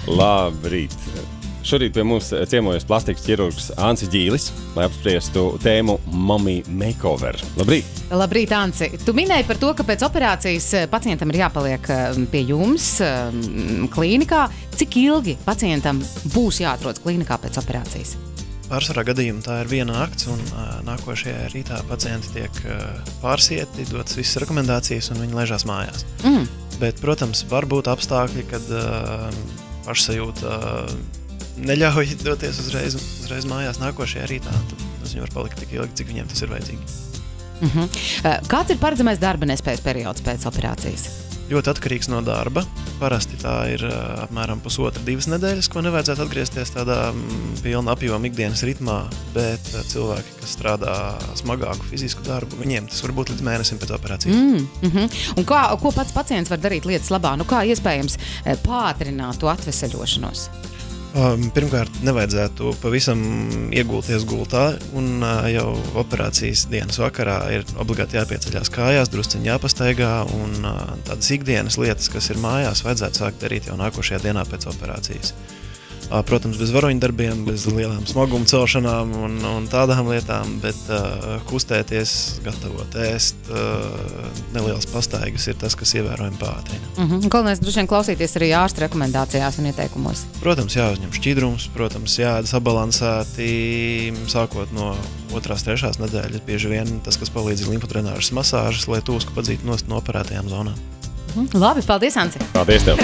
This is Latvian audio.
Labrīt! Šorīt pie mums ciemojas plastikas ķirurgs Anci Ģīlis, lai apspriestu tēmu Mommy Makeover. Labrīt! Labrīt, Anci! Tu minēji par to, ka pēc operācijas pacientam ir jāpaliek pie jums klīnikā. Cik ilgi pacientam būs jāatrodas klīnikā pēc operācijas? Pārsvarā gadījumā tā ir viena nakts, un nākošajā rītā pacienti tiek pārsieti, dotas visas rekomendācijas, un viņi ležās mājās. Bet, protams, var būt apstākļi, kad pašsajūta neļauj doties uzreiz mājās nākošajā rītā. Tad viņi var palikt tik ilgi, cik viņiem tas ir vajadzīgi. Kāds ir paredzamais darba nespējas periods pēc operācijas? Ļoti atkarīgs no darba. Parasti tā ir apmēram 1,5–2 nedēļas, ko nevajadzētu atgriezties tādā pilna apjoma ikdienas ritmā, bet cilvēki, kas strādā smagāku fizisku darbu, viņiem tas var būt līdz mēnesim pēc operācijas. Un ko pats pacients var darīt lietas labā? Kā iespējams pātrināt to atveseļošanos? Pirmkārt, nevajadzētu pavisam iegulties gultā, un jau operācijas dienas vakarā ir obligāti jāpieceļās kājās, drusciņi jāpastaigā, un tādas ikdienas lietas, kas ir mājās, vajadzētu sākt darīt jau nākošajā dienā pēc operācijas. Protams, bez varoņdarbiem, bez lielām smaguma celšanām un tādām lietām, bet kustēties, gatavot ēst, nelielas pastaigas ir tas, kas ievērojami pātrina. Galvenais droši vien klausīties arī ārsta rekomendācijās un ieteikumos. Protams, jāuzņem šķidrums, protams, jāēd sabalansēti, sākot no 2–3 nedēļas. Bieži vien tas, kas palīdz ir limfodrenāžas masāžas, lai tūsku padzītu nost no operētajām zonām. Labi, paldies, Anci! Paldies tev!